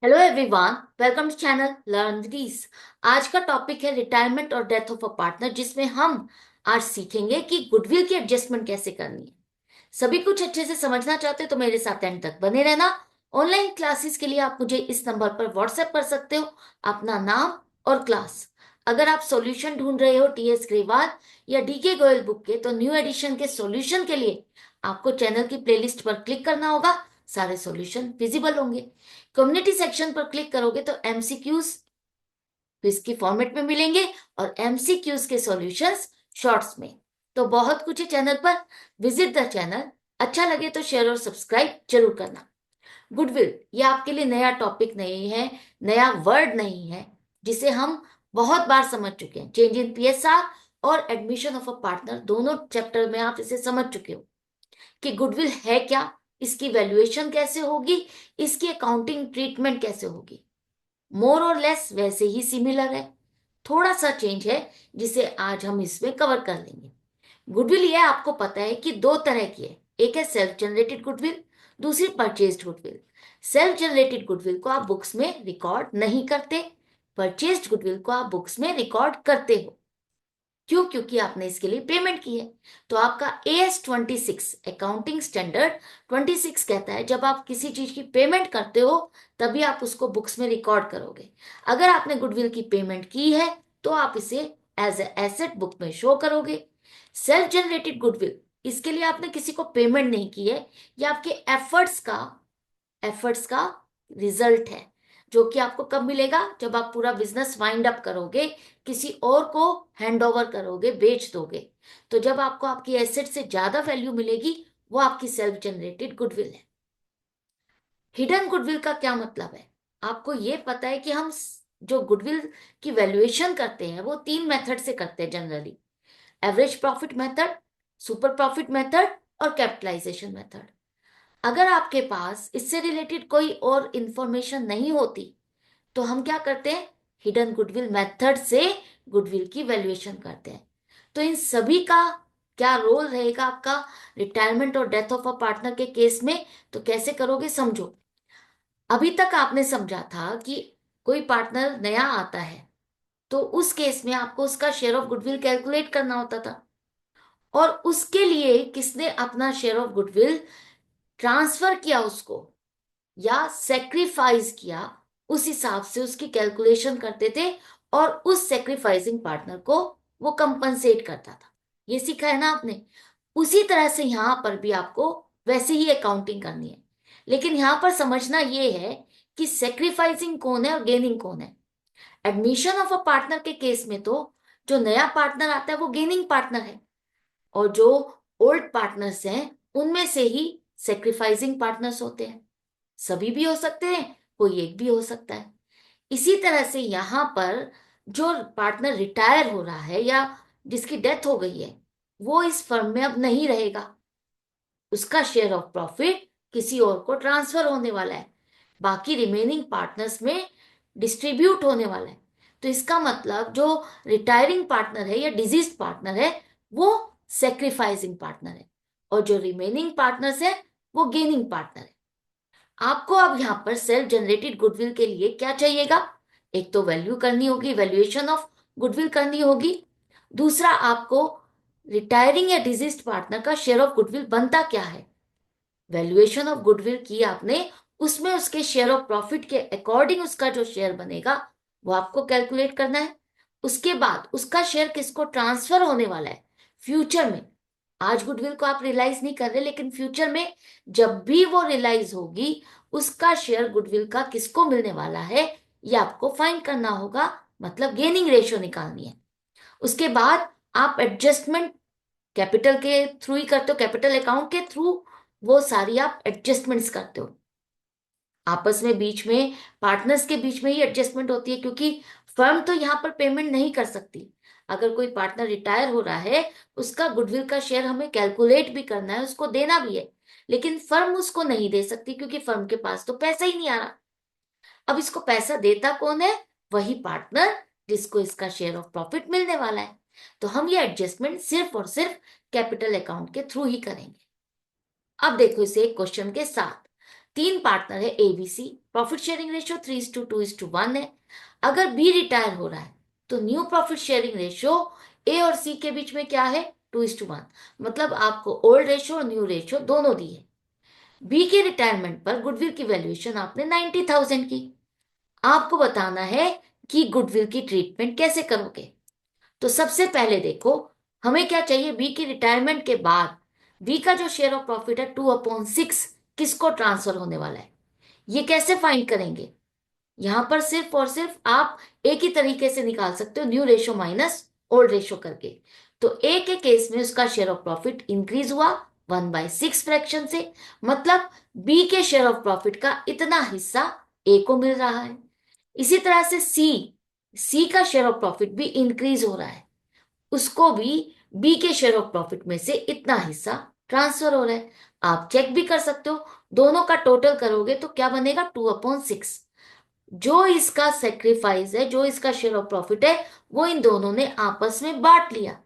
Hello everyone, welcome to channel learn this. आज का topic है रिटायरमेंट और डेथ ऑफ अ पार्टनर, जिसमें हम आज सीखेंगे कि गुडविल की एडजस्टमेंट कैसे करनी है। सभी कुछ अच्छे से समझना चाहते हो तो मेरे साथ एंड तक बने रहना। ऑनलाइन क्लासेस के लिए आप मुझे इस नंबर पर व्हाट्सएप कर सकते हो, अपना नाम और क्लास। अगर आप सॉल्यूशन ढूंढ रहे हो टीएस ग्रेवाल या डीके गोयल बुक के, तो न्यू एडिशन के सॉल्यूशन के लिए आपको चैनल की प्लेलिस्ट पर क्लिक करना होगा। सारे सॉल्यूशन विजिबल होंगे। कम्युनिटी सेक्शन पर क्लिक करोगे तो एमसीक्यूज क्विज की फॉर्मेट में मिलेंगे और एमसीक्यूज के सॉल्यूशंस शॉर्ट्स में। तो बहुत कुछ है चैनल पर। Visit the channel. अच्छा लगे तो शेयर और सब्सक्राइब जरूर करना। गुडविल ये आपके लिए नया टॉपिक नहीं है, नया वर्ड नहीं है, जिसे हम बहुत बार समझ चुके हैं। चेंज इन पीएसआर और एडमिशन ऑफ अ पार्टनर, दोनों चैप्टर में आप इसे समझ चुके हो कि गुडविल है क्या, इसकी वैल्यूएशन कैसे होगी, इसकी अकाउंटिंग ट्रीटमेंट कैसे होगी। मोर और लेस वैसे ही सिमिलर है, थोड़ा सा चेंज है जिसे आज हम इसमें कवर कर लेंगे। गुडविल ये आपको पता है कि दो तरह की है। एक है सेल्फ जनरेटेड गुडविल, दूसरी purchased goodwill. Self generated goodwill को आप बुक्स में रिकॉर्ड नहीं करते, परचेज्ड गुडविल को आप बुक्स में रिकॉर्ड करते हो। क्यों? क्योंकि आपने इसके लिए पेमेंट की है। तो आपका AS 26 अकाउंटिंग स्टैंडर्ड 26 कहता है जब आप किसी चीज की पेमेंट करते हो तभी आप उसको बुक्स में रिकॉर्ड करोगे। अगर आपने गुडविल की पेमेंट की है तो आप इसे एज ए एसेट बुक में शो करोगे। सेल्फ जनरेटेड गुडविल, इसके लिए आपने किसी को पेमेंट नहीं की है, ये आपके एफर्ट्स का रिजल्ट है, जो कि आपको कब मिलेगा? जब आप पूरा बिजनेस वाइंड अप करोगे, किसी और को हैंड ओवर करोगे, बेच दोगे। तो जब आपको आपकी एसेट से ज्यादा वैल्यू मिलेगी, वो आपकी सेल्फ जनरेटेड गुडविल है। हिडन गुडविल का क्या मतलब है? आपको ये पता है कि हम जो गुडविल की वैल्यूएशन करते हैं वो तीन मेथड से करते हैं generally. Average profit method, super profit method और कैपिटलाइजेशन मेथड। अगर आपके पास इससे रिलेटेड कोई और इंफॉर्मेशन नहीं होती तो हम क्या करते हैं? हिडन गुडविल मेथड से गुडविल की वैल्यूएशन करते हैं। तो इन सभी का क्या रोल रहेगा आपका रिटायरमेंट और डेथ ऑफ अ पार्टनर के केस में? तो कैसे करोगे समझो। अभी तक आपने समझा था कि कोई पार्टनर नया आता है तो उस केस में आपको उसका शेयर ऑफ गुडविल कैलकुलेट करना होता था, और उसके लिए किसने अपना शेयर ऑफ गुडविल ट्रांसफर किया उसको या सेक्रीफाइस किया, उस हिसाब से उसकी कैलकुलेशन करते थे और उस सेक्रीफाइसिंग पार्टनर को वो कंपनसेट करता था। ये सीखा है ना आपने? उसी तरह से यहां पर भी आपको वैसे ही अकाउंटिंग करनी है। लेकिन यहां पर समझना ये है कि सेक्रीफाइसिंग कौन है और गेनिंग कौन है। एडमिशन ऑफ अ पार्टनर के केस में तो जो नया पार्टनर आता है वो गेनिंग पार्टनर है, और जो ओल्ड पार्टनर्स हैं उनमें से ही सेक्रीफाइसिंग पार्टनर्स होते हैं। सभी भी हो सकते हैं, कोई एक भी हो सकता है। इसी तरह से यहां पर जो पार्टनर रिटायर हो रहा है या जिसकी डेथ हो गई है, वो इस फर्म में अब नहीं रहेगा। उसका शेयर ऑफ प्रॉफिट किसी और को ट्रांसफर होने वाला है, बाकी रिमेनिंग पार्टनर्स में डिस्ट्रीब्यूट होने वाला है। तो इसका मतलब जो रिटायरिंग पार्टनर है या डिजीज पार्टनर है वो सेक्रीफाइसिंग पार्टनर है, और जो रिमेनिंग पार्टनर्स है वो गेनिंग पार्टनर है। आपको अब यहां पर सेल्फ जनरेटेड गुडविल के लिए क्या चाहिएगा? एक तो वैल्यू करनी होगी, वैल्यूएशन ऑफ गुडविल करनी होगी। दूसरा, आपको रिटायरिंग या डिजीज्ड पार्टनर का शेयर ऑफ गुडविल बनता क्या है। वैल्यूएशन ऑफ गुडविल की आपने, उसमें उसके शेयर ऑफ प्रॉफिट के अकॉर्डिंग उसका जो शेयर बनेगा वो आपको कैलकुलेट करना है। उसके बाद उसका शेयर किसको ट्रांसफर होने वाला है फ्यूचर में। आज गुडविल को आप रियलाइज नहीं कर रहे, लेकिन फ्यूचर में जब भी वो रियलाइज होगी उसका शेयर गुडविल का किसको मिलने वाला है, ये आपको फाइंड करना होगा। मतलब गेनिंग रेशियो निकालनी है। उसके बाद आप एडजस्टमेंट कैपिटल के थ्रू ही करते हो, कैपिटल अकाउंट के थ्रू वो सारी आप एडजस्टमेंट्स करते हो। आपस में बीच में पार्टनर्स के बीच में ही एडजस्टमेंट होती है, क्योंकि फर्म तो यहाँ पर पेमेंट नहीं कर सकती। अगर कोई पार्टनर रिटायर हो रहा है, उसका गुडविल का शेयर हमें कैलकुलेट भी करना है, उसको देना भी है, लेकिन फर्म उसको नहीं दे सकती क्योंकि फर्म के पास तो पैसा ही नहीं आ रहा। अब इसको पैसा देता कौन है? वही पार्टनर जिसको इसका शेयर ऑफ प्रॉफिट मिलने वाला है। तो हम ये एडजस्टमेंट सिर्फ और सिर्फ कैपिटल अकाउंट के थ्रू ही करेंगे। अब देखो इसे एक क्वेश्चन के साथ। तीन पार्टनर है ABC, प्रॉफिट शेयरिंग रेशियो 3:2:1 है। अगर बी रिटायर हो रहा है तो new profit sharing ratio A और सी के बीच में क्या है, 2:1। मतलब आपको ओल्ड रेशियो और न्यू रेशियो दोनों दिए। बी के रिटायरमेंट पर गुडविल की वैल्यूएशन आपने 90,000 की। आपको बताना है कि गुडविल की ट्रीटमेंट कैसे करोगे। तो सबसे पहले देखो, हमें क्या चाहिए, बी की रिटायरमेंट के बाद बी का जो शेयर ऑफ प्रॉफिट है 2/6 किसको ट्रांसफर होने वाला है, ये कैसे फाइंड करेंगे। यहां पर सिर्फ और सिर्फ आप एक ही तरीके से निकाल सकते हो, new ratio minus old ratio करके। तो ए के केस में उसका शेयर ऑफ प्रॉफिट इंक्रीज हुआ 1/6 फ्रैक्शन से, मतलब बी के शेयर ऑफ प्रॉफिट का इतना हिस्सा ए को मिल रहा है। इसी तरह से सी, सी का शेयर ऑफ प्रॉफिट भी इंक्रीज हो रहा है, उसको भी बी के शेयर ऑफ प्रॉफिट में से इतना हिस्सा ट्रांसफर हो रहा है। आप चेक भी कर सकते हो, दोनों का टोटल करोगे तो क्या बनेगा, 2/6। जो इसका सेक्रीफाइस है, जो इसका शेयर ऑफ प्रॉफिट है, वो इन दोनों ने आपस में बांट लिया।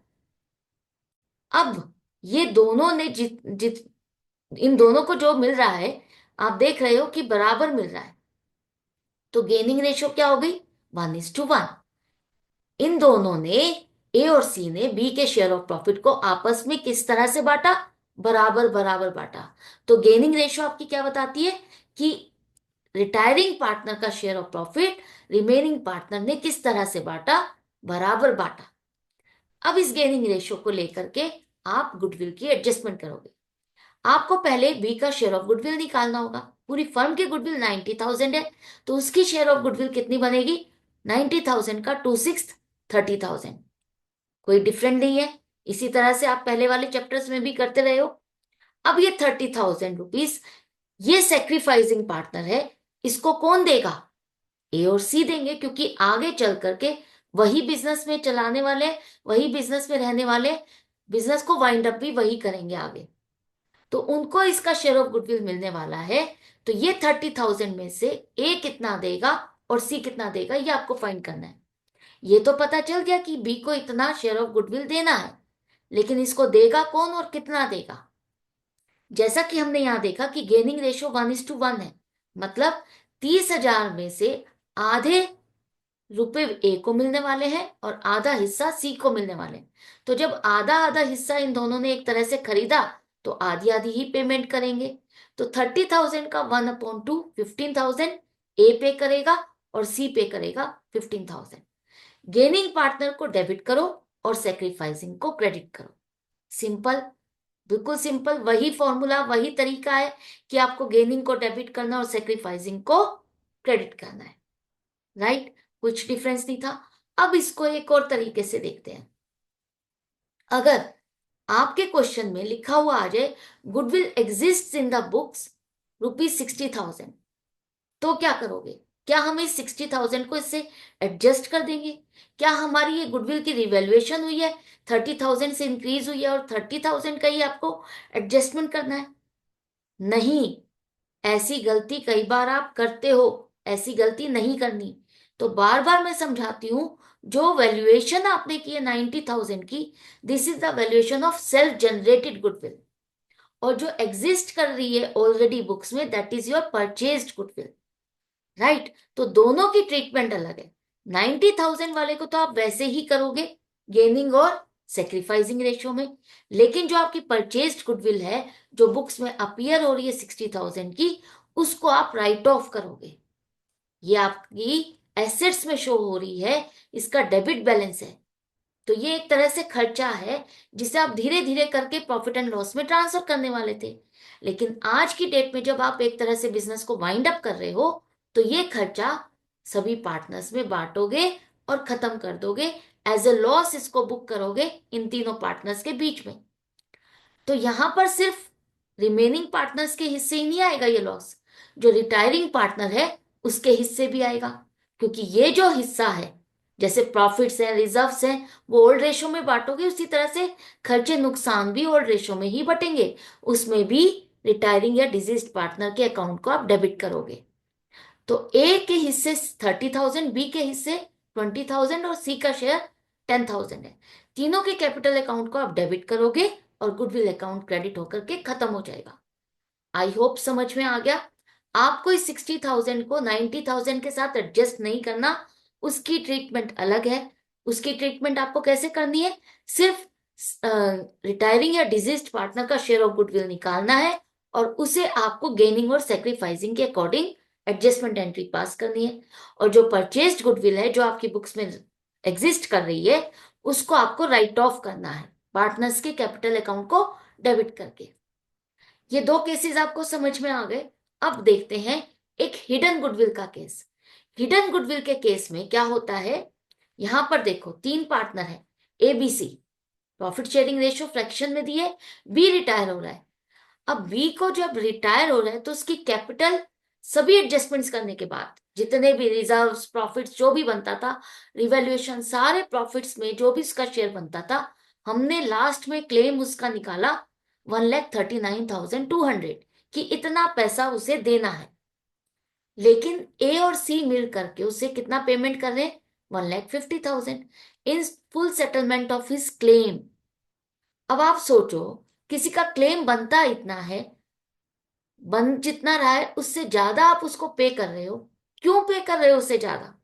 अब ये दोनों ने जित जित इन दोनों को जो मिल रहा है, आप देख रहे हो कि बराबर मिल रहा है। तो गेनिंग रेशियो क्या हो गई, 1:1। इन दोनों ने, ए और सी ने बी के शेयर ऑफ प्रॉफिट को आपस में किस तरह से बांटा, बराबर बराबर बांटा। तो गेनिंग रेशियो आपकी क्या बताती है कि रिटायरिंग पार्टनर का share of profit remaining partner ने किस तरह से बांटा, बराबर बांटा। अब इस गेनिंग रेशियो को लेकर के आप गुडविल की एडजस्टमेंट करोगे। आपको पहले बी का शेयर ऑफ गुडविल निकालना होगा। पूरी फर्म की गुडविल 90,000 है, तो उसकी शेयर ऑफ गुडविल कितनी बनेगी, 90,000 का 2/6 30,000। कोई डिफरेंट नहीं है, इसी तरह से आप पहले वाले चैप्टर्स में भी करते रहे हो। अब ये 30,000 रुपीज, ये सेक्रीफाइसिंग पार्टनर है, इसको कौन देगा, ए और सी देंगे, क्योंकि आगे चल करके वही बिजनेस में चलाने वाले, वही बिजनेस में रहने वाले, बिजनेस को वाइंड अप भी वही करेंगे आगे। तो उनको इसका शेयर ऑफ गुडविल मिलने वाला है। तो ये 30,000 में से ए कितना देगा और सी कितना देगा, ये आपको फाइंड करना है। ये तो पता चल गया कि बी को इतना शेयर ऑफ गुडविल देना है, लेकिन इसको देगा कौन और कितना देगा। जैसा कि हमने यहां देखा कि गेनिंग रेशियो 1:1 है, मतलब 30,000 में से आधे रुपए ए को मिलने वाले हैं और आधा हिस्सा सी को मिलने वाले हैं। तो जब आधा आधा हिस्सा इन दोनों ने एक तरह से खरीदा, तो आधी आधी ही पेमेंट करेंगे। तो 30,000 का 1/2 15,000 ए पे करेगा और सी पे करेगा 15,000। गेनिंग पार्टनर को डेबिट करो और सेक्रीफाइसिंग को क्रेडिट करो। सिंपल, बिल्कुल सिंपल, वही फॉर्मूला, वही तरीका है कि आपको गेनिंग को डेबिट करना और सेक्रीफाइसिंग को क्रेडिट करना है। राइट, कुछ डिफरेंस नहीं था। अब इसको एक और तरीके से देखते हैं। अगर आपके क्वेश्चन में लिखा हुआ आ जाए goodwill exist in the books ₹60,000, तो क्या करोगे, क्या हम इस 60,000 को इससे एडजस्ट कर देंगे। क्या हमारी ये गुडविल की रिवैल्यूएशन हुई है, 30,000 से इंक्रीज हुई है और 30,000 का ही आपको एडजस्टमेंट करना है। नहीं, ऐसी गलती कई बार आप करते हो, ऐसी गलती नहीं करनी। तो बार बार मैं समझाती हूं, जो वैल्यूएशन आपने की है 90,000 की, this is the valuation of self generated goodwill. और जो एग्जिस्ट कर रही है ऑलरेडी बुक्स में, that is your purchased goodwill. Right, तो दोनों की ट्रीटमेंट अलग है। 90,000 वाले को तो आप वैसे ही करोगे गेनिंग और सेक्रीफाइसिंग रेशियो में, लेकिन जो आपकी परचेज्ड गुडविल है, जो बुक्स में अपीयर हो रही है 60,000 की, उसको आप राइट ऑफ करोगे। ये आपकी एसेट्स में शो हो रही है, इसका डेबिट बैलेंस है। तो ये एक तरह से खर्चा है जिसे आप धीरे धीरे करके प्रॉफिट एंड लॉस में ट्रांसफर करने वाले थे, लेकिन आज की डेट में जब आप एक तरह से बिजनेस को वाइंड अप कर रहे हो, तो ये खर्चा सभी पार्टनर्स में बांटोगे और खत्म कर दोगे, एज ए लॉस इसको बुक करोगे इन तीनों पार्टनर्स के बीच में। तो यहां पर सिर्फ रिमेनिंग पार्टनर्स के हिस्से ही नहीं आएगा ये लॉस, जो रिटायरिंग पार्टनर है उसके हिस्से भी आएगा, क्योंकि ये जो हिस्सा है, जैसे प्रॉफिट्स हैं, रिजर्व्स हैं, वो ओल्ड रेशो में बांटोगे, उसी तरह से खर्चे नुकसान भी ओल्ड रेशो में ही बटेंगे, उसमें भी रिटायरिंग या डिजीज पार्टनर के अकाउंट को आप डेबिट करोगे। तो ए के हिस्से 30,000, बी के हिस्से 20,000 और सी का शेयर 10,000 है। तीनों के कैपिटल अकाउंट को आप डेबिट करोगे और गुडविल अकाउंट क्रेडिट होकर के खत्म हो जाएगा। आई होप समझ में आ गया। आपको इस 60,000 को 90,000 के साथ एडजस्ट नहीं करना, उसकी ट्रीटमेंट अलग है। उसकी ट्रीटमेंट आपको कैसे करनी है, सिर्फ रिटायरिंग या डिजीज्ड पार्टनर का शेयर ऑफ गुडविल निकालना है और उसे आपको गेनिंग और सेक्रीफाइसिंग के अकॉर्डिंग एडजस्टमेंट एंट्री पास करनी है। और जो परचेस्ड गुडविल है, जो आपकी बुक्स में एग्जिस्ट कर रही है, उसको आपको राइट ऑफ करना है पार्टनर्स के कैपिटल अकाउंट को डेबिट करके। ये दो केसेस आपको समझ में आ गए। अब देखते हैं एक हिडन गुडविल का केस। हिडन गुडविल के केस में क्या होता है, यहां पर देखो तीन पार्टनर है, ABC, profit sharing ratio fraction में दिए, बी रिटायर हो रहा है। अब बी को जब रिटायर हो रहा है तो उसकी कैपिटल सभी एडजस्टमेंट्स करने के बाद जितने भी रिजर्व्स, प्रॉफिट्स जो भी बनता था, रिवैल्यूएशन, सारे प्रॉफिट्स में जो भी उसका शेयर बनता था, हमने लास्ट में क्लेम उसका निकाला 1,39,200 कि इतना पैसा उसे देना है। लेकिन ए और सी मिल करके उसे कितना पेमेंट कर रहे हैं, 1,50,000 in full settlement of his claim. अब आप सोचो, किसी का क्लेम बनता इतना है, बन जितना रहा है उससे ज्यादा आप उसको पे कर रहे हो। क्यों पे कर रहे हो उससे ज्यादा,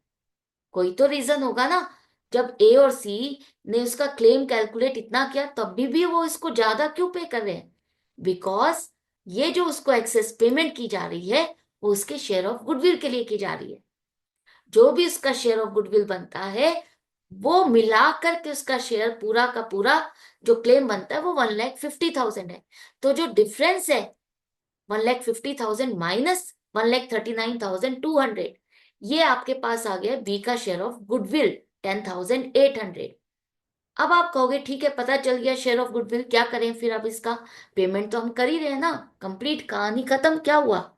कोई तो रीजन होगा ना। जब ए और सी ने उसका क्लेम कैलकुलेट इतना किया तब भी वो इसको ज्यादा क्यों पे कर रहे हैं, बिकॉज ये जो उसको एक्सेस पेमेंट की जा रही है वो उसके शेयर ऑफ गुडविल के लिए की जा रही है। जो भी उसका शेयर ऑफ गुडविल बनता है वो मिला करके उसका शेयर पूरा का पूरा जो क्लेम बनता है वो 1,50,000 है। तो जो डिफरेंस है 1,50,000 माइनस 1,39,200, ये आपके पास आ गया बी का शेयर ऑफ गुडविल 10,800। अब आप कहोगे ठीक है, पता चल गया शेयर ऑफ गुडविल, क्या करें फिर, अब इसका पेमेंट तो हम कर ही रहे हैं ना, कंप्लीट, कहानी खत्म, क्या हुआ।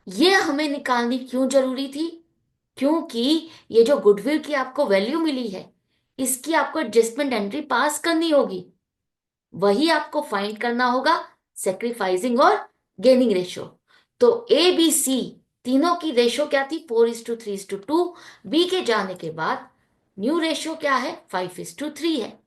ये हमें निकालनी क्यों जरूरी थी, क्योंकि ये जो गुडविल की आपको वैल्यू मिली है इसकी आपको एडजस्टमेंट एंट्री पास करनी होगी, वही आपको फाइंड करना होगा सेक्रीफाइसिंग और गेनिंग रेशो। तो ABC तीनों की रेशो क्या थी, 4:3:2। बी के जाने के बाद न्यू रेशो क्या है, 5:3 है।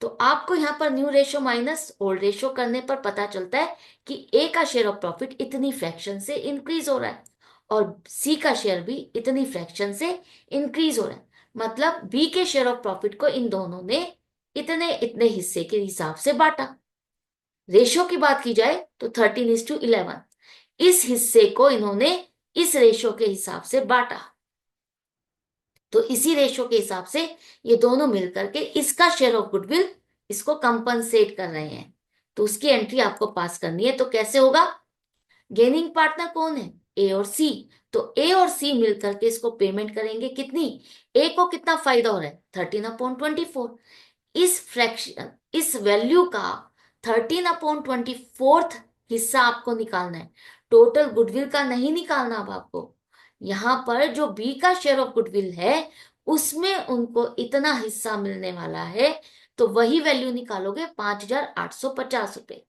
तो आपको यहां पर new ratio minus old ratio करने पर पता चलता है कि ए का शेयर ऑफ प्रॉफिट इतनी फ्रैक्शन से इंक्रीज हो रहा है और सी का शेयर भी इतनी फ्रैक्शन से इंक्रीज हो रहा है। मतलब बी के शेयर ऑफ प्रॉफिट को इन दोनों ने इतने इतने हिस्से के हिसाब से बांटा। रेशो की बात की जाए तो 13:11, इस हिस्से को इन्होंने इस रेशो के हिसाब से बांटा। तो इसी रेशो के हिसाब से ये दोनों मिलकर के इसका शेयर ऑफ गुडविल इसको कंपनसेट कर रहे हैं। तो उसकी एंट्री आपको पास करनी है। तो कैसे होगा, गेनिंग पार्टनर कौन है, ए और सी। तो ए और सी मिलकर के इसको पेमेंट करेंगे कितनी, ए को कितना फायदा हो रहा है, 13/24। इस फ्रैक्शन, इस वैल्यू का 13/24 हिस्सा आपको निकालना है, टोटल गुडविल का नहीं निकालना। अब आपको यहां पर जो बी का शेयर ऑफ गुडविल है उसमें उनको इतना हिस्सा मिलने वाला है, तो वही वैल्यू निकालोगे, 5,850 रुपए।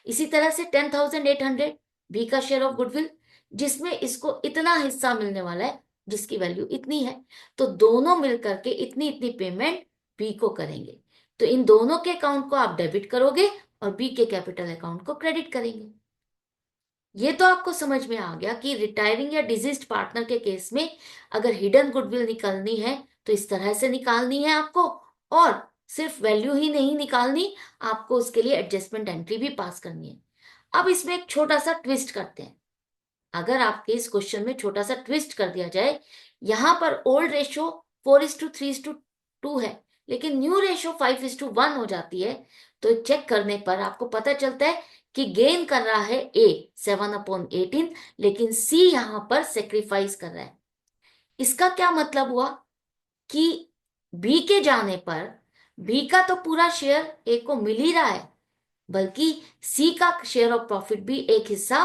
इसी तरह से 10,800 बी का शेयर ऑफ गुडविल, जिसमें इसको इतना हिस्सा मिलने वाला है जिसकी वैल्यू इतनी है। तो दोनों मिलकर के इतनी इतनी पेमेंट बी को करेंगे। तो इन दोनों के अकाउंट को आप डेबिट करोगे और बी के कैपिटल अकाउंट को क्रेडिट करेंगे। ये तो आपको समझ में आ गया कि रिटायरिंग या डिजीज्ड पार्टनर के केस में अगर हिडन गुडविल निकालनी है तो इस तरह से निकालनी है आपको, और सिर्फ वैल्यू ही नहीं निकालनी, आपको उसके लिए एडजस्टमेंट एंट्री भी पास करनी है। अब इसमें एक छोटा सा ट्विस्ट करते हैं। अगर आपके इस क्वेश्चन में छोटा सा ट्विस्ट कर दिया जाए, यहां पर ओल्ड रेशो 4:3:2 है लेकिन न्यू रेशो 5:1 हो जाती है, तो चेक करने पर आपको पता चलता है कि गेन कर रहा है ए 7/18, लेकिन सी यहां पर सेक्रीफाइस कर रहा है। इसका क्या मतलब हुआ कि बी के जाने पर बी का तो पूरा शेयर ए को मिल ही रहा है, बल्कि सी का शेयर ऑफ प्रॉफिट भी एक हिस्सा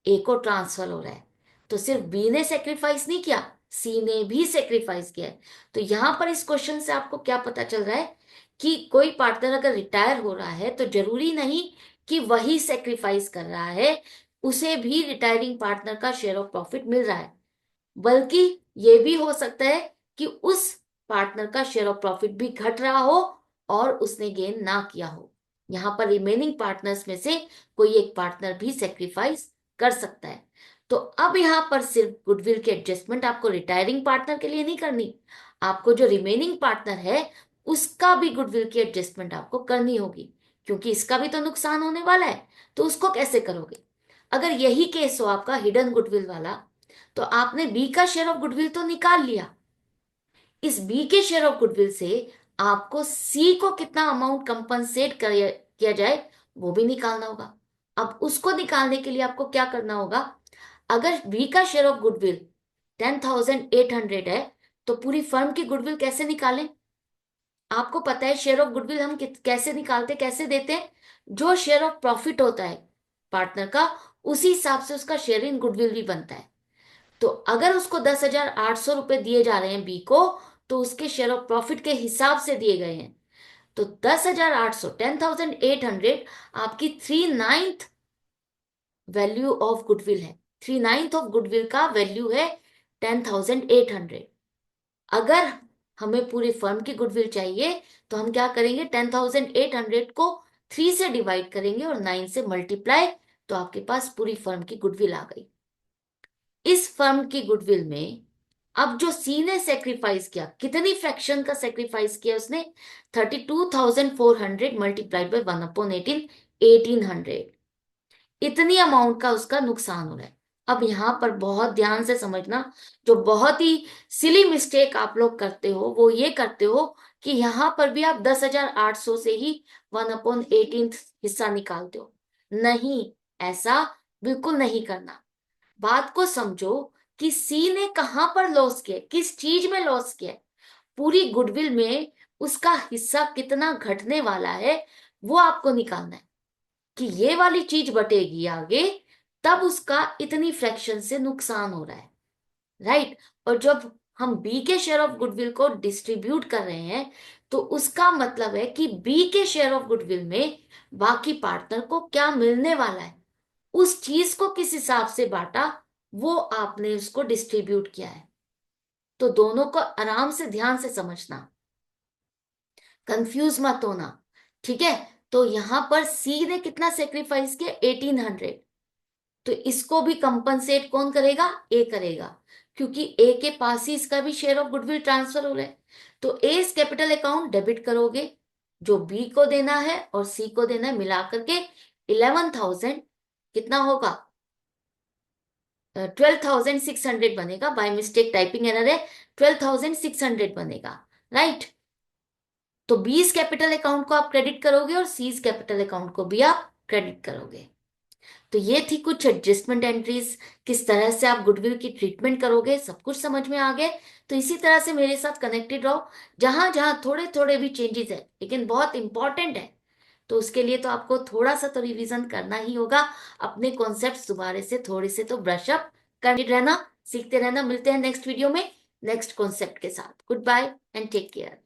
ए को ट्रांसफर हो रहा है। तो सिर्फ बी ने सेक्रीफाइस नहीं किया, सी ने भी सेक्रीफाइस किया है। तो यहां पर इस क्वेश्चन से आपको क्या पता चल रहा है कि कोई पार्टनर अगर रिटायर हो रहा है तो जरूरी नहीं कि वही सेक्रीफाइस कर रहा है, उसे भी रिटायरिंग पार्टनर का शेयर ऑफ प्रॉफिट मिल रहा है, बल्कि ये भी हो सकता है कि उस पार्टनर का शेयर ऑफ प्रॉफिट भी घट रहा हो और उसने गेन ना किया हो। यहां पर रिमेनिंग पार्टनर्स में से कोई एक पार्टनर भी सेक्रीफाइस कर सकता है। तो अब यहां पर सिर्फ गुडविल की एडजस्टमेंट आपको रिटायरिंग पार्टनर के लिए नहीं करनी, आपको जो रिमेनिंग पार्टनर है उसका भी गुडविल की एडजस्टमेंट आपको करनी होगी, क्योंकि इसका भी तो नुकसान होने वाला है। तो उसको कैसे करोगे? अगर यही केस हो आपका हिडन गुडविल वाला, तो आपने बी का शेयर ऑफ गुडविल तो निकाल लिया, इस बी के शेयर ऑफ गुडविल से आपको सी को कितना अमाउंट कंपनसेट किया जाए वो भी निकालना होगा। अब उसको निकालने के लिए आपको क्या करना होगा? अगर बी का शेयर ऑफ गुडविल 10,800 है, तो पूरी फर्म की गुडविल कैसे निकालें? आपको पता है शेयर ऑफ गुडविल हम कैसे निकालते, कैसे देते हैं? जो शेयर ऑफ प्रॉफिट होता है पार्टनर का, उसी हिसाब से उसका शेयर इन गुडविल भी बनता है। तो अगर उसको 10,800 रुपए दिए जा रहे हैं बी को, तो उसके शेयर ऑफ प्रॉफिट के हिसाब से दिए गए हैं। तो 10,800, 10,800 आपकी 3/9 वैल्यू ऑफ गुडविल है। 3/9 ऑफ गुडविल का वैल्यू है 10,800। अगर हमें पूरी फर्म की गुडविल चाहिए, तो हम क्या करेंगे? 10,800 को 3 से डिवाइड करेंगे और 9 से मल्टीप्लाई, तो आपके पास पूरी फर्म की गुडविल आ गई। इस फर्म की गुडविल में अब जो सी ने सेक्रीफाइस किया, कितनी फ्रैक्शन का सेक्रीफाइस किया उसने? 32,400 मल्टीप्लाइड बाई 1/18, 1,800। इतनी अमाउंट का उसका नुकसान हो रहा है। अब यहां पर बहुत ध्यान से समझना, जो बहुत ही सिली मिस्टेक आप लोग करते हो वो ये करते हो कि यहां पर भी आप 10,800 से ही 1/18 हिस्सा निकालते हो। नहीं, ऐसा बिल्कुल नहीं करना। बात को समझो कि सी ने कहां पर लॉस किया, किस चीज में लॉस किया है। पूरी गुडविल में उसका हिस्सा कितना घटने वाला है वो आपको निकालना है, कि ये वाली चीज बटेगी आगे, तब उसका इतनी फ्रैक्शन से नुकसान हो रहा है, राइट। और जब हम बी के शेयर ऑफ गुडविल को डिस्ट्रीब्यूट कर रहे हैं, तो उसका मतलब है कि बी के शेयर ऑफ गुडविल में बाकी पार्टनर को क्या मिलने वाला है, उस चीज को किस हिसाब से बांटा, वो आपने उसको डिस्ट्रीब्यूट किया है। तो दोनों को आराम से ध्यान से समझना, कंफ्यूज मत होना, ठीक है। तो यहां पर सी ने कितना सेक्रीफाइस किया? 1,800। तो इसको भी कंपनसेट कौन करेगा? ए करेगा, क्योंकि ए के पास ही इसका भी शेयर ऑफ गुडविल ट्रांसफर हो रहा है। तो ए इस कैपिटल अकाउंट डेबिट करोगे, जो बी को देना है और सी को देना है मिलाकर के 11,000, कितना होगा? 12,600 बनेगा। बाय मिस्टेक टाइपिंग एरर है, 12,600 बनेगा, राइट। तो बीस कैपिटल अकाउंट को आप क्रेडिट करोगे और सीज कैपिटल अकाउंट को भी आप क्रेडिट करोगे। तो ये थी कुछ एडजस्टमेंट एंट्रीज, किस तरह से आप गुडविल की ट्रीटमेंट करोगे, सब कुछ समझ में आ गए। तो इसी तरह से मेरे साथ कनेक्टेड रहो, जहां जहां थोड़े थोड़े भी चेंजेस है लेकिन बहुत इंपॉर्टेंट है, तो उसके लिए तो आपको थोड़ा सा तो रिवीजन करना ही होगा। अपने कॉन्सेप्ट्स दोबारा से थोड़े से तो ब्रश अप करते रहना, सीखते रहना। मिलते हैं नेक्स्ट वीडियो में नेक्स्ट कॉन्सेप्ट के साथ। Goodbye and take care.